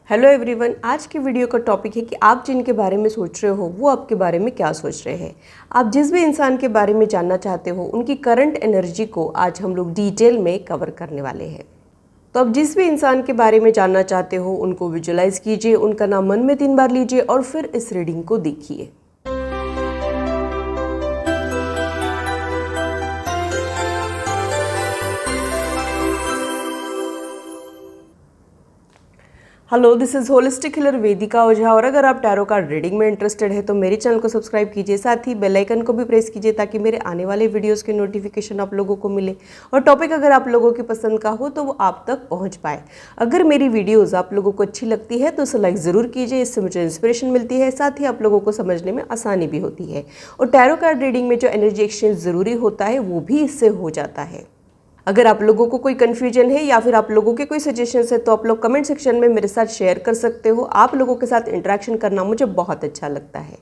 Hello everyone, आज की video का टॉपिक है कि आप जिनके बारे में सोच रहे हो वो आपके बारे में क्या सोच रहे हैं। आप जिस भी इंसान के बारे में जानना चाहते हो उनकी करंट एनर्जी को आज हम लोग डिटेल में कवर करने वाले हैं। तो आप जिस भी इंसान के बारे में जानना चाहते हो उनको विजुअलाइज कीजिए, उनका नाम मन में 3 बार लीजिए और फिर इस रीडिंग को देखिए। Hello, this is holistic healer Vedika Ojha. और अगर आप टैरो कार्ड रीडिंग में इंटरेस्टेड है तो मेरे चैनल को सब्सक्राइब कीजिए, साथ ही बेल आइकन को भी प्रेस कीजिए ताकि मेरे आने वाले वीडियोस के नोटिफिकेशन आप लोगों को मिले और टॉपिक अगर आप लोगों की पसंद का हो तो वो आप तक पहुंच पाए। अगर मेरी वीडियोज़ आप लोगों को अच्छी लगती है तो उसे लाइक ज़रूर कीजिए, इससे मुझे इंस्पिरेशन मिलती है, साथ ही आप लोगों को समझने में आसानी भी होती है। और टैरो कार्ड रीडिंग में जो एनर्जी एक्सचेंज ज़रूरी होता है वो भी इससे हो जाता है। अगर आप लोगों को कोई कन्फ्यूजन है या फिर आप लोगों के कोई सजेशंस है तो आप लोग कमेंट सेक्शन में मेरे साथ शेयर कर सकते हो। आप लोगों के साथ इंटरेक्शन करना मुझे बहुत अच्छा लगता है।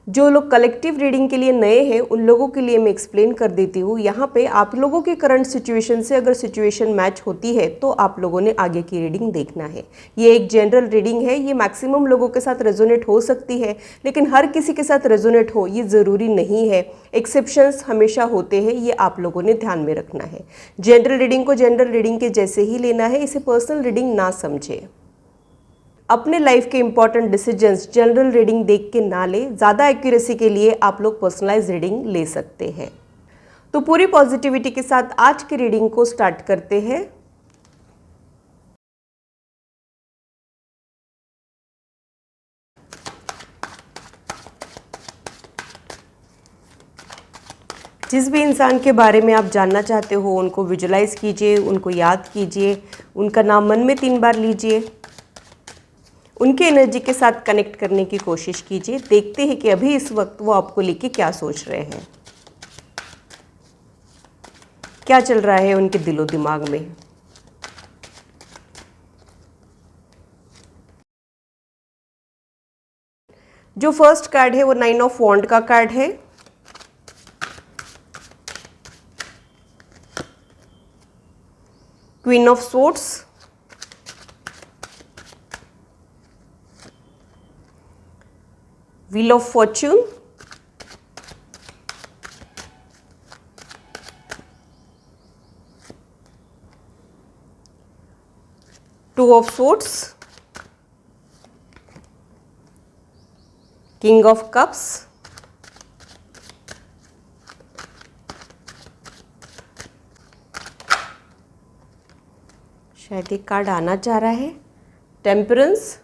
जो लोग कलेक्टिव रीडिंग के लिए नए हैं उन लोगों के लिए मैं एक्सप्लेन कर देती हूँ। यहाँ पे आप लोगों के करंट सिचुएशन से अगर सिचुएशन मैच होती है तो आप लोगों ने आगे की रीडिंग देखना है। ये एक जनरल रीडिंग है, ये मैक्सिमम लोगों के साथ रेजोनेट हो सकती है, लेकिन हर किसी के साथ रेजोनेट हो ये ज़रूरी नहीं है। एक्सेप्शंस हमेशा होते हैं, ये आप लोगों ने ध्यान में रखना है। जनरल रीडिंग को जनरल रीडिंग के जैसे ही लेना है, इसे पर्सनल रीडिंग ना समझे। अपने लाइफ के इंपॉर्टेंट डिसीजंस जनरल रीडिंग देख के ना ले, ज़्यादा एक्यूरेसी के लिए आप लोग पर्सनलाइज रीडिंग ले सकते हैं। तो पूरी पॉजिटिविटी के साथ आज की रीडिंग को स्टार्ट करते हैं। जिस भी इंसान के बारे में आप जानना चाहते हो उनको विजुलाइज कीजिए, उनको याद कीजिए, उनका नाम मन में 3 बार लीजिए, उनके एनर्जी के साथ कनेक्ट करने की कोशिश कीजिए। देखते हैं कि अभी इस वक्त वो आपको लेके क्या सोच रहे हैं, क्या चल रहा है उनके दिलो दिमाग में। जो फर्स्ट कार्ड है वो 9 ऑफ वॉन्ड का कार्ड है। Queen of swords, wheel of fortune, two of swords, king of cups, शायद एक कार्ड आना चाह रहा है, temperance,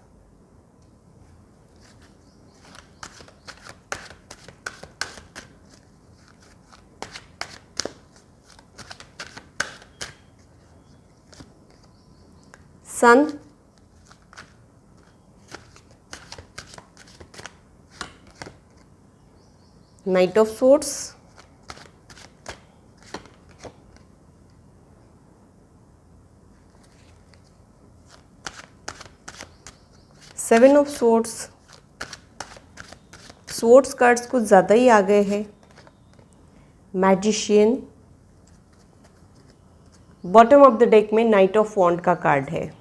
sun, knight of swords, seven of swords. Swords cards कुछ ज़्यादा ही आ गए हैं। Magician, bottom of the deck में नाइट ऑफ वॉन्ड का कार्ड है।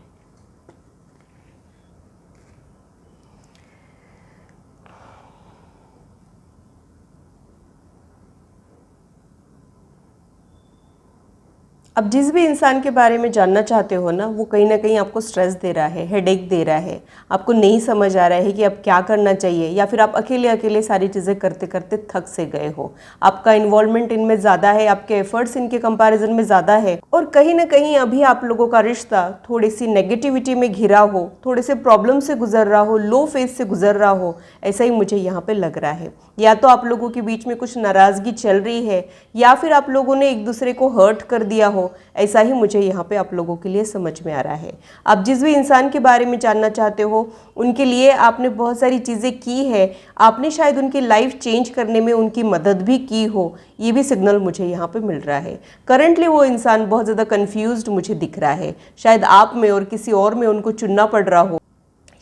अब जिस भी इंसान के बारे में जानना चाहते हो ना, वो कहीं ना कहीं आपको स्ट्रेस दे रहा है, हेडेक दे रहा है, आपको नहीं समझ आ रहा है कि अब क्या करना चाहिए, या फिर आप अकेले अकेले सारी चीज़ें करते करते थक से गए हो। आपका इन्वॉल्वमेंट इनमें ज़्यादा है, आपके एफर्ट्स इनके कंपैरिजन में ज़्यादा है, और कहीं ना कहीं अभी आप लोगों का रिश्ता थोड़ी सी नेगेटिविटी में घिरा हो, थोड़े से प्रॉब्लम से गुजर रहा हो, लो फेज से गुजर रहा हो, ऐसा ही मुझे यहाँ पर लग रहा है। या तो आप लोगों के बीच में कुछ नाराज़गी चल रही है, या फिर आप लोगों ने एक दूसरे को हर्ट कर दिया हो, ऐसा ही मुझे यहाँ पे आप लोगों के लिए समझ में आ रहा है। आप जिस भी इंसान के बारे में जानना चाहते हो उनके लिए आपने बहुत सारी चीज़ें की है, आपने शायद उनकी लाइफ चेंज करने में उनकी मदद भी की हो, ये भी सिग्नल मुझे यहाँ पे मिल रहा है। करंटली वो इंसान बहुत ज़्यादा कन्फ्यूज्ड मुझे दिख रहा है, शायद आप में और किसी और में उनको चुनना पड़ रहा हो,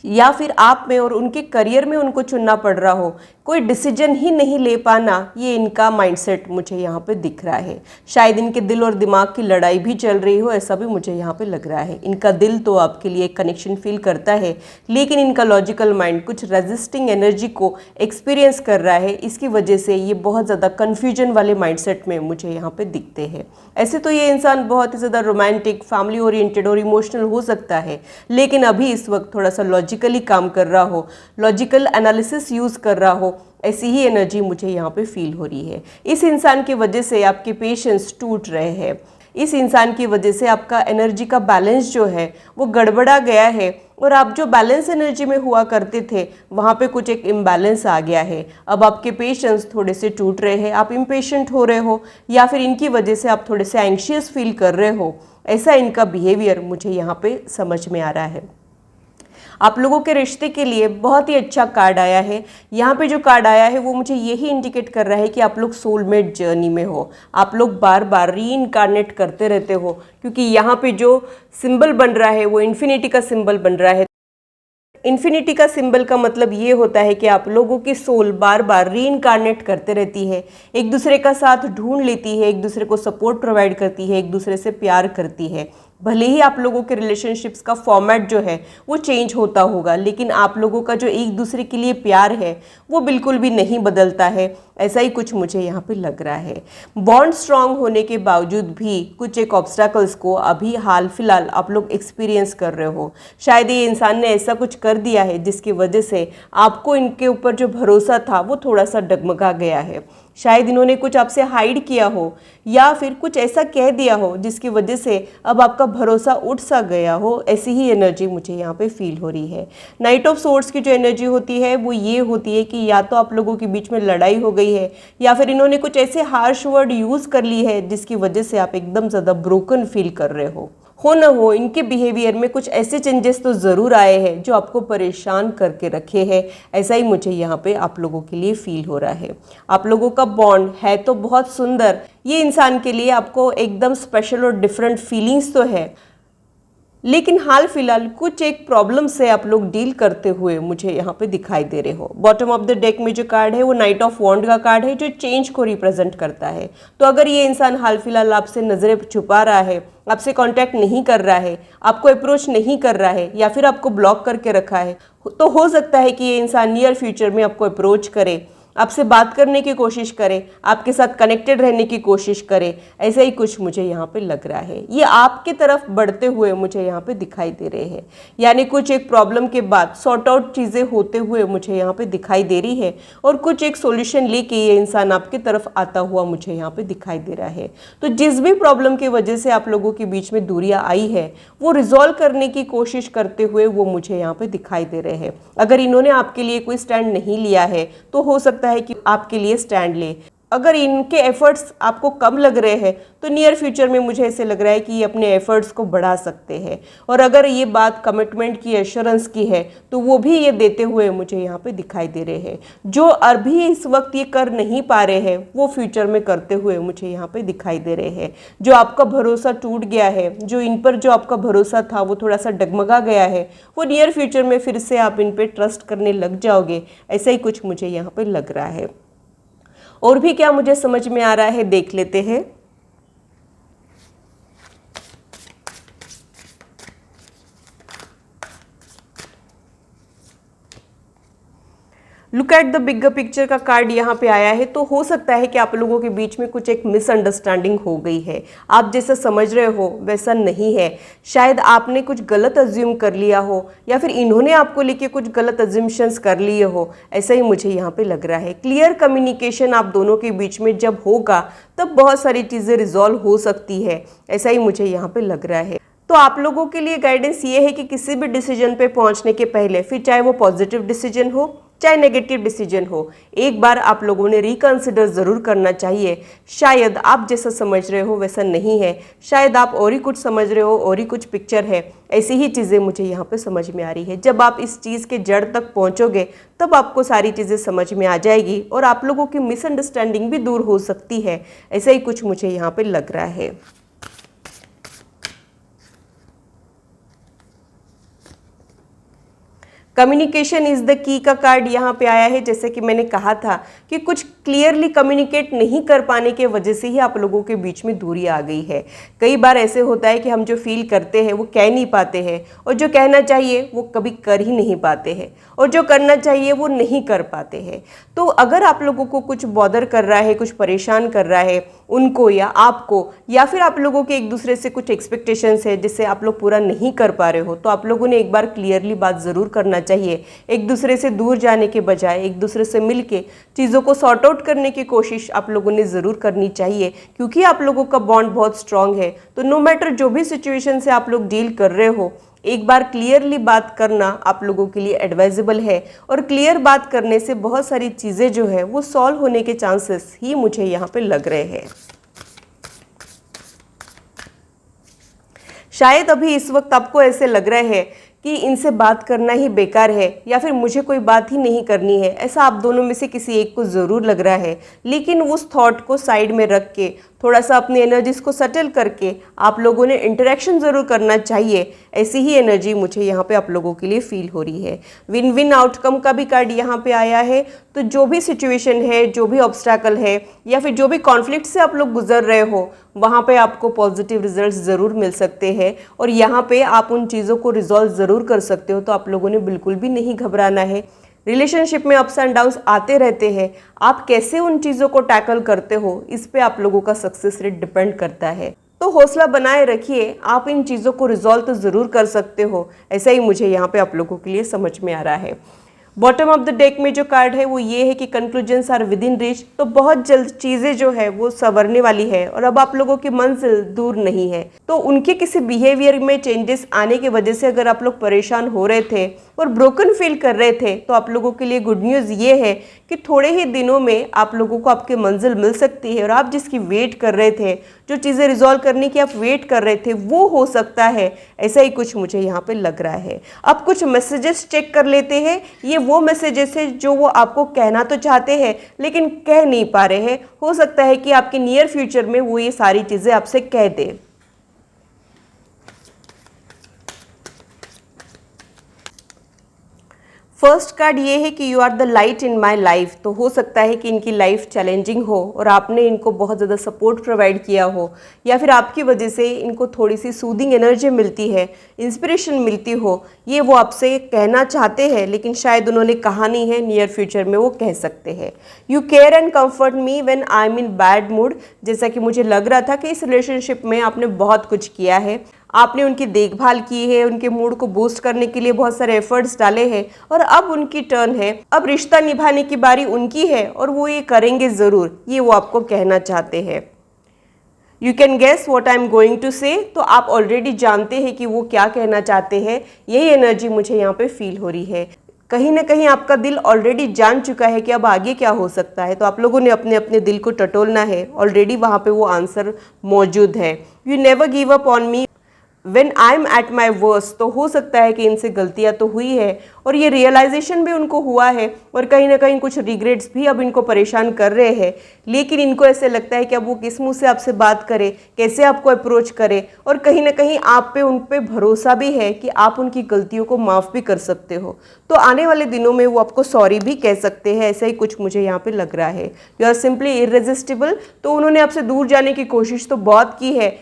या फिर आप में और उनके करियर में उनको चुनना पड़ रहा हो, कोई डिसीजन ही नहीं ले पाना, ये इनका माइंडसेट मुझे यहाँ पे दिख रहा है। शायद इनके दिल और दिमाग की लड़ाई भी चल रही हो, ऐसा भी मुझे यहाँ पे लग रहा है। इनका दिल तो आपके लिए एक कनेक्शन फील करता है, लेकिन इनका लॉजिकल माइंड कुछ रेजिस्टिंग एनर्जी को एक्सपीरियंस कर रहा है। इसकी वजह से ये बहुत ज़्यादा कन्फ्यूजन वाले माइंडसेट में मुझे यहाँ पे दिखते हैं। ऐसे तो ये इंसान बहुत ही ज़्यादा रोमांटिक, फैमिली ओरिएंटेड और इमोशनल हो सकता है, लेकिन अभी इस वक्त थोड़ा सा लॉजिकली काम कर रहा हो, लॉजिकल एनालिसिस यूज़ कर रहा हो, ऐसी ही एनर्जी मुझे यहाँ पे फील हो रही है। इस इंसान की वजह से आपके पेशेंस टूट रहे हैं। इस इंसान की वजह से आपका एनर्जी का बैलेंस जो है वो गड़बड़ा गया है, और आप जो बैलेंस एनर्जी में हुआ करते थे वहाँ पे कुछ एक इम्बैलेंस आ गया है। अब आपके पेशेंस थोड़े से टूट रहे हैं, आप इम्पेशेंट हो रहे हो, या फिर इनकी वजह से आप थोड़े से एंग्शियस फील कर रहे हो। ऐसा इनका बिहेवियर मुझे यहाँ पे समझ में आ रहा है। आप लोगों के रिश्ते के लिए बहुत ही अच्छा कार्ड आया है। यहाँ पे जो कार्ड आया है वो मुझे यही इंडिकेट कर रहा है कि आप लोग सोलमेट जर्नी में हो। आप लोग बार बार रीइनकार्नेट करते रहते हो, क्योंकि यहाँ पे जो सिंबल बन रहा है वो इन्फिनिटी का सिंबल बन रहा है। इन्फिनिटी का सिंबल का मतलब ये होता है कि आप लोगों की सोल बार बार रीइनकार्नेट करते रहती है, एक दूसरे का साथ ढूंढ लेती है, एक दूसरे को सपोर्ट प्रोवाइड करती है, एक दूसरे से प्यार करती है। भले ही आप लोगों के रिलेशनशिप्स का फॉर्मेट जो है वो चेंज होता होगा, लेकिन आप लोगों का जो एक दूसरे के लिए प्यार है वो बिल्कुल भी नहीं बदलता है। ऐसा ही कुछ मुझे यहाँ पे लग रहा है। बॉन्ड स्ट्रांग होने के बावजूद भी कुछ एक ऑब्स्टैकल्स को अभी हाल फिलहाल आप लोग एक्सपीरियंस कर रहे हो। शायद ये इंसान ने ऐसा कुछ कर दिया है जिसकी वजह से आपको इनके ऊपर जो भरोसा था वो थोड़ा सा डगमगा गया है। शायद इन्होंने कुछ आपसे हाइड किया हो, या फिर कुछ ऐसा कह दिया हो जिसकी वजह से अब आपका भरोसा उठ सा गया हो। ऐसी ही एनर्जी मुझे यहाँ पे फील हो रही है। नाइट ऑफ सोर्ड्स की जो एनर्जी होती है वो ये होती है कि या तो आप लोगों के बीच में लड़ाई हो गई है, या फिर इन्होंने कुछ ऐसे हार्श वर्ड यूज़ कर ली है जिसकी वजह से आप एकदम ज़्यादा ब्रोकन फील कर रहे हो न हो। इनके बिहेवियर में कुछ ऐसे चेंजेस तो ज़रूर आए हैं जो आपको परेशान करके रखे हैं। ऐसा ही मुझे यहाँ पे आप लोगों के लिए फील हो रहा है। आप लोगों का बॉन्ड है तो बहुत सुंदर, ये इंसान के लिए आपको एकदम स्पेशल और डिफरेंट फीलिंग्स तो है, लेकिन हाल फिलहाल कुछ एक प्रॉब्लम से आप लोग डील करते हुए मुझे यहाँ पे दिखाई दे रहे हो। बॉटम ऑफ द डेक में जो कार्ड है वो नाइट ऑफ वॉन्ड का कार्ड है, जो चेंज को रिप्रेजेंट करता है। तो अगर ये इंसान हाल फिलहाल आपसे नज़रें छुपा रहा है, आपसे कांटेक्ट नहीं कर रहा है, आपको अप्रोच नहीं कर रहा है, या फिर आपको ब्लॉक करके रखा है, तो हो सकता है कि ये इंसान नियर फ्यूचर में आपको अप्रोच करे, आपसे बात करने की कोशिश करे, आपके साथ कनेक्टेड रहने की कोशिश करे। ऐसा ही कुछ मुझे यहाँ पे लग रहा है। ये आपके तरफ बढ़ते हुए मुझे यहाँ पे दिखाई दे रहे हैं, यानी कुछ एक प्रॉब्लम के बाद सॉर्ट आउट चीज़ें होते हुए मुझे यहाँ पे दिखाई दे रही है, और कुछ एक सॉल्यूशन लेके ये इंसान आपके तरफ आता हुआ मुझे यहाँ पे दिखाई दे रहा है। तो जिस भी प्रॉब्लम की वजह से आप लोगों के बीच में दूरियाँ आई है वो रिजॉल्व करने की कोशिश करते हुए वो मुझे यहाँ पे दिखाई दे रहे हैं। अगर इन्होंने आपके लिए कोई स्टैंड नहीं लिया है तो हो सकता है कि आपके लिए स्टैंड ले। अगर इनके एफर्ट्स आपको कम लग रहे हैं तो नियर फ्यूचर में मुझे ऐसे लग रहा है कि ये अपने एफर्ट्स को बढ़ा सकते हैं, और अगर ये बात कमिटमेंट की, एश्योरेंस की है तो वो भी ये देते हुए मुझे यहाँ पे दिखाई दे रहे हैं। जो अभी इस वक्त ये कर नहीं पा रहे हैं वो फ्यूचर में करते हुए मुझे यहाँ पे दिखाई दे रहे हैं। जो आपका भरोसा टूट गया है, जो इन पर जो आपका भरोसा था वो थोड़ा सा डगमगा गया है, वो नियर फ्यूचर में फिर से आप इन पर ट्रस्ट करने लग जाओगे। ऐसा ही कुछ मुझे यहाँ पे लग रहा है। और भी क्या मुझे समझ में आ रहा है देख लेते हैं। Look at the bigger picture का कार्ड यहाँ पे आया है। तो हो सकता है कि आप लोगों के बीच में कुछ एक मिसअंडरस्टैंडिंग हो गई है। आप जैसा समझ रहे हो वैसा नहीं है। शायद आपने कुछ गलत अज्यूम कर लिया हो, या फिर इन्होंने आपको लेके कुछ गलत अज्यूम्शंस कर लिए हो। ऐसा ही मुझे यहाँ पे लग रहा है। क्लियर कम्युनिकेशन आप दोनों के बीच में जब होगा तब बहुत सारी चीज़ें रिजॉल्व हो सकती है। ऐसा ही मुझे यहाँ पे लग रहा है। तो आप लोगों के लिए गाइडेंस ये है कि किसी भी डिसीजन पे पहुंचने के पहले, फिर चाहे वो पॉजिटिव डिसीजन हो चाहे नेगेटिव डिसीजन हो, एक बार आप लोगों ने रिकंसिडर ज़रूर करना चाहिए। शायद आप जैसा समझ रहे हो वैसा नहीं है, शायद आप और ही कुछ समझ रहे हो, और ही कुछ पिक्चर है। ऐसी ही चीज़ें मुझे यहाँ पे समझ में आ रही है। जब आप इस चीज़ के जड़ तक पहुँचोगे तब आपको सारी चीज़ें समझ में आ जाएगी, और आप लोगों की मिसअंडरस्टैंडिंग भी दूर हो सकती है। ऐसा ही कुछ मुझे यहाँ पर लग रहा है। कम्युनिकेशन इज़ द की का कार्ड यहाँ पे आया है। जैसे कि मैंने कहा था कि कुछ क्लियरली कम्युनिकेट नहीं कर पाने के वजह से ही आप लोगों के बीच में दूरी आ गई है। कई बार ऐसे होता है कि हम जो फील करते हैं वो कह नहीं पाते हैं, और जो कहना चाहिए वो कभी कर ही नहीं पाते हैं, और जो करना चाहिए वो नहीं कर पाते हैं। तो अगर आप लोगों को कुछ बॉदर कर रहा है, कुछ परेशान कर रहा है उनको या आपको, या फिर आप लोगों के एक दूसरे से कुछ एक्सपेक्टेशंस है जिससे आप लोग पूरा नहीं कर पा रहे हो, तो आप लोगों ने एक बार क्लियरली बात ज़रूर करना चाहिए। एक दूसरे से दूर जाने के बजाय एक दूसरे से मिलके चीज़ों को सॉर्ट आउट करने की कोशिश आप लोगों ने ज़रूर करनी चाहिए, क्योंकि आप लोगों का बॉन्ड बहुत स्ट्रांग है। तो नो मैटर जो भी सिचुएशन से आप लोग डील कर रहे हो, एक बार क्लियरली बात करना आप लोगों के लिए एडवाइजेबल है, और क्लियर बात करने से बहुत सारी चीज़ें जो है वो सॉल्व होने के चांसेस ही मुझे यहाँ पे लग रहे हैं। शायद अभी इस वक्त आपको ऐसे लग रहा है कि इनसे बात करना ही बेकार है, या फिर मुझे कोई बात ही नहीं करनी है। ऐसा आप दोनों में से किसी एक को ज़रूर लग रहा है, लेकिन उस थॉट को साइड में रख के थोड़ा सा अपनी एनर्जीज को सेटल करके आप लोगों ने इंटरेक्शन ज़रूर करना चाहिए। ऐसी ही एनर्जी मुझे यहाँ पे आप लोगों के लिए फील हो रही है। विन विन आउटकम का भी कार्ड यहाँ पे आया है। तो जो भी सिचुएशन है, जो भी ऑब्स्टैकल है, या फिर जो भी कॉन्फ्लिक्ट से आप लोग गुजर रहे हो, वहाँ पे आपको पॉजिटिव रिजल्ट्स ज़रूर मिल सकते हैं, और यहाँ पे आप उन चीज़ों को रिजॉल्व ज़रूर कर सकते हो। तो आप लोगों ने बिल्कुल भी नहीं घबराना है। रिलेशनशिप में अप्स एंड डाउन्स आते रहते हैं, आप कैसे उन चीज़ों को टैकल करते हो इस पे आप लोगों का सक्सेस रेट डिपेंड करता है। तो हौसला बनाए रखिए, आप इन चीज़ों को रिजॉल्व तो ज़रूर कर सकते हो। ऐसा ही मुझे यहाँ पे आप लोगों के लिए समझ में आ रहा है। बॉटम ऑफ द डेक में जो कार्ड है वो ये है कि conclusions are within reach. तो बहुत जल्द चीज़ें जो है वो संवरने वाली है, और अब आप लोगों की मंजिल दूर नहीं है। तो उनके किसी बिहेवियर में चेंजेस आने की वजह से अगर आप लोग परेशान हो रहे थे और ब्रोकन फील कर रहे थे, तो आप लोगों के लिए गुड न्यूज़ ये है कि थोड़े ही दिनों में आप लोगों को आपकी मंजिल मिल सकती है, और आप जिसकी वेट कर रहे थे, जो चीज़ें रिजॉल्व करने की आप वेट कर रहे थे, वो हो सकता है। ऐसा ही कुछ मुझे यहाँ पे लग रहा है। अब कुछ मैसेजेस चेक कर लेते हैं। ये वो मैसेजेस है जो वो आपको कहना तो चाहते हैं लेकिन कह नहीं पा रहे हैं। हो सकता है कि आपके नियर फ्यूचर में वो ये सारी चीज़ें आपसे कह दे। फर्स्ट कार्ड ये है कि you are the light in my life. तो हो सकता है कि इनकी लाइफ चैलेंजिंग हो और आपने इनको बहुत ज़्यादा सपोर्ट प्रोवाइड किया हो, या फिर आपकी वजह से इनको थोड़ी सी सूदिंग एनर्जी मिलती है, इंस्पिरेशन मिलती हो। ये वो आपसे कहना चाहते हैं लेकिन शायद उन्होंने कहा नहीं है, नियर फ्यूचर में वो कह सकते हैं। You care and comfort me when I am in bad mood. जैसा कि मुझे लग रहा था कि इस रिलेशनशिप में आपने बहुत कुछ किया है, आपने उनकी देखभाल की है, उनके मूड को बूस्ट करने के लिए बहुत सारे एफर्ट्स डाले हैं, और अब उनकी टर्न है। अब रिश्ता निभाने की बारी उनकी है, और वो ये करेंगे ज़रूर, ये वो आपको कहना चाहते हैं। You can guess what I am going to say. तो आप ऑलरेडी जानते हैं कि वो क्या कहना चाहते हैं। यही एनर्जी मुझे यहाँ पे फील हो रही है। कहीं ना कहीं आपका दिल ऑलरेडी जान चुका है कि अब आगे क्या हो सकता है। तो आप लोगों ने अपने अपने दिल को टटोलना है, ऑलरेडी वहाँ पे वो आंसर मौजूद है। You never give up on me when I am at my worst. तो हो सकता है कि इनसे गलतियां तो हुई है, और ये रियलाइजेशन भी उनको हुआ है, और कहीं ना कहीं कुछ रिग्रेट्स भी अब इनको परेशान कर रहे हैं। लेकिन इनको ऐसे लगता है कि अब वो किस मुंह से आपसे बात करे, कैसे आपको अप्रोच करे, और कहीं ना कहीं आप पे उन पे भरोसा भी है कि आप उनकी गलतियों को माफ़ भी कर सकते हो। तो आने वाले दिनों में वो आपको सॉरी भी कह सकते हैं। ऐसा ही कुछ मुझे यहाँ पे लग रहा है। You are simply irresistible. तो उन्होंने आपसे दूर जाने की कोशिश तो बहुत की है,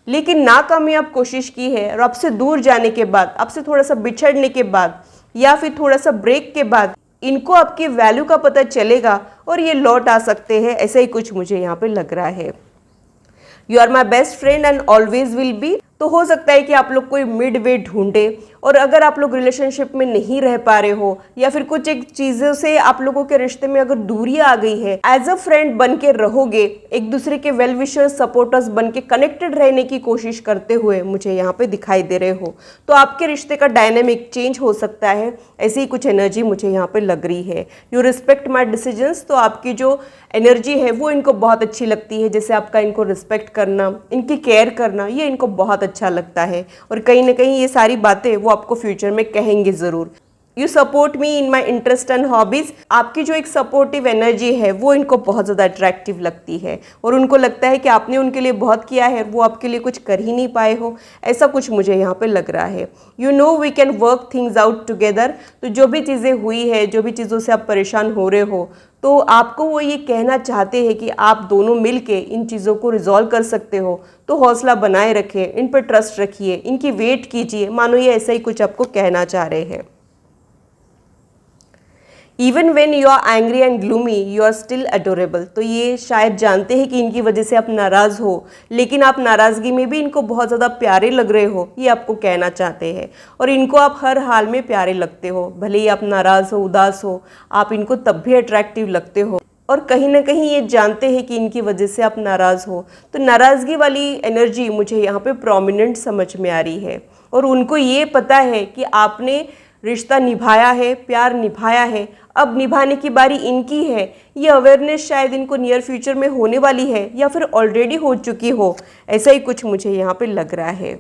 लेकिन नाकामयाब कोशिश की है, और आपसे दूर जाने के बाद, आपसे थोड़ा सा बिछड़ने के बाद, या फिर थोड़ा सा ब्रेक के बाद इनको आपकी वैल्यू का पता चलेगा और ये लौट आ सकते हैं। ऐसा ही कुछ मुझे यहाँ पे लग रहा है। You are my best friend and always will be. तो हो सकता है कि आप लोग कोई मिड वे ढूंढे, और अगर आप लोग रिलेशनशिप में नहीं रह पा रहे हो, या फिर कुछ एक चीज़ों से आप लोगों के रिश्ते में अगर दूरी आ गई है, एज अ फ्रेंड बन के रहोगे, एक दूसरे के वेल विशर्स सपोर्टर्स बन के कनेक्टेड रहने की कोशिश करते हुए मुझे यहाँ पे दिखाई दे रहे हो, तो आपके रिश्ते का डायनेमिक चेंज हो सकता है। ऐसी ही कुछ एनर्जी मुझे यहाँ पे लग रही है। You respect my decisions. तो आपकी जो एनर्जी है वो इनको बहुत अच्छी लगती है, जैसे आपका इनको रिस्पेक्ट करना, इनकी केयर करना, ये इनको बहुत अच्छा लगता है, और कहीं ना कहीं ये सारी बातें वो आपको फ्यूचर में कहेंगे ज़रूर। You support me in my interest and hobbies. आपकी जो एक सपोर्टिव एनर्जी है वो इनको बहुत ज़्यादा अट्रैक्टिव लगती है और उनको लगता है कि आपने उनके लिए बहुत किया है, वो आपके लिए कुछ कर ही नहीं पाए हो, ऐसा कुछ मुझे यहाँ पे लग रहा है। You know we can work things out together. तो जो भी चीज़ें हुई है, जो भी चीज़ों से आप परेशान हो रहे हो, तो आपको वो ये कहना चाहते हैं कि आप दोनों मिलके इन चीज़ों को रिजॉल्व कर सकते हो। तो हौसला बनाए रखें, इन पर ट्रस्ट रखिए, इनकी वेट कीजिए, मानो ये ऐसा ही कुछ आपको कहना चाह रहे हैं। Even when you are angry and gloomy you are still adorable. तो ये शायद जानते हैं कि इनकी वजह से आप नाराज़ हो, लेकिन आप नाराज़गी में भी इनको बहुत ज़्यादा प्यारे लग रहे हो, ये आपको कहना चाहते हैं। और इनको आप हर हाल में प्यारे लगते हो, भले ही आप नाराज़ हो, उदास हो, आप इनको तब भी अट्रैक्टिव लगते हो। और कहीं ना कहीं ये जानते हैं कि इनकी वजह से आप नाराज़ हो। तो नाराज़गी वाली एनर्जी मुझे यहाँ पे प्रोमिनेंट समझ में आ रही है और उनको ये पता है कि आपने रिश्ता निभाया है, प्यार निभाया है, अब निभाने की बारी इनकी है। ये अवेयरनेस शायद इनको नियर फ्यूचर में होने वाली है या फिर ऑलरेडी हो चुकी हो, ऐसा ही कुछ मुझे यहाँ पे लग रहा है।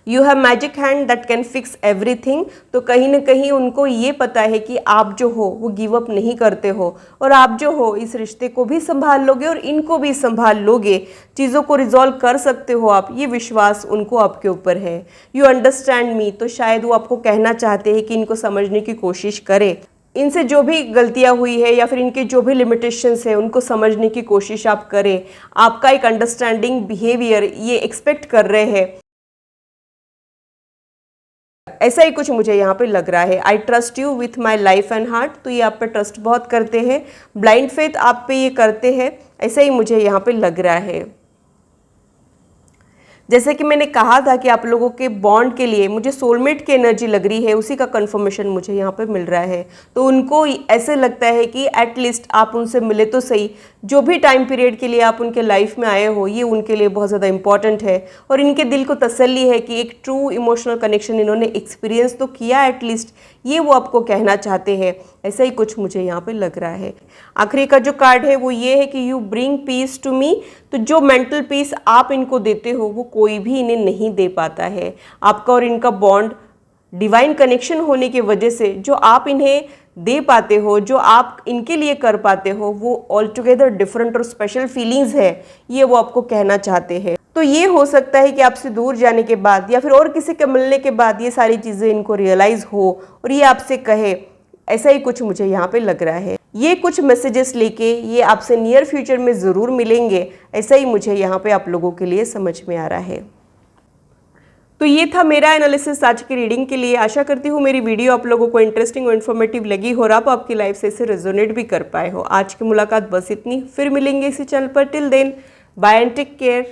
You have magic hand that can fix everything. तो कहीं ना कहीं उनको ये पता है कि आप जो हो वो गिव अप नहीं करते हो और आप जो हो इस रिश्ते को भी संभाल लोगे और इनको भी संभाल लोगे, चीज़ों को रिजॉल्व कर सकते हो आप, ये विश्वास उनको आपके ऊपर है। You understand me. तो शायद वो आपको कहना चाहते हैं कि इनको समझने की कोशिश करें, इनसे जो भी गलतियां हुई है या फिर इनके जो भी लिमिटेशंस है उनको समझने की कोशिश आप करें। आपका एक अंडरस्टैंडिंग बिहेवियर ये एक्सपेक्ट कर रहे हैं, ऐसा ही कुछ मुझे यहाँ पे लग रहा है। I trust you with my life and heart. तो ये आप पे ट्रस्ट बहुत करते हैं, ब्लाइंड फेथ आप पे ये करते हैं, ऐसा ही मुझे यहाँ पे लग रहा है। जैसे कि मैंने कहा था कि आप लोगों के बॉन्ड के लिए मुझे सोलमेट की एनर्जी लग रही है, उसी का कंफर्मेशन मुझे यहाँ पे मिल रहा है। तो उनको ऐसे लगता है कि एटलीस्ट आप उनसे मिले तो सही, जो भी टाइम पीरियड के लिए आप उनके लाइफ में आए हो ये उनके लिए बहुत ज़्यादा इंपॉर्टेंट है और इनके दिल को तसल्ली है कि एक ट्रू इमोशनल कनेक्शन इन्होंने एक्सपीरियंस तो किया एटलीस्ट, ये वो आपको कहना चाहते हैं, ऐसा ही कुछ मुझे यहाँ पे लग रहा है। आखिरी का जो कार्ड है वो ये है कि you bring peace to me. तो जो मेंटल पीस आप इनको देते हो वो कोई भी इन्हें नहीं दे पाता है। आपका और इनका बॉन्ड डिवाइन कनेक्शन होने की वजह से जो आप इन्हें दे पाते हो, जो आप इनके लिए कर पाते हो, वो ऑल टुगेदर डिफरेंट और स्पेशल फीलिंग्स है, ये वो आपको कहना चाहते हैं। तो ये हो सकता है कि आपसे दूर जाने के बाद या फिर और किसी के मिलने के बाद ये सारी चीज़ें इनको रियलाइज़ हो और ये आपसे कहे, ऐसा ही कुछ मुझे यहाँ पे लग रहा है। ये कुछ मैसेजेस लेके ये आपसे नियर फ्यूचर में ज़रूर मिलेंगे, ऐसा ही मुझे यहाँ पे आप लोगों के लिए समझ में आ रहा है। तो ये था मेरा एनालिसिस आज की रीडिंग के लिए। आशा करती हूँ मेरी वीडियो आप लोगों को इंटरेस्टिंग और इन्फॉर्मेटिव लगी हो और आप आपकी लाइफ से इसे रेजोनेट भी कर पाए हो। आज की मुलाकात बस इतनी, फिर मिलेंगे इसी चैनल पर। Till then bye and take care.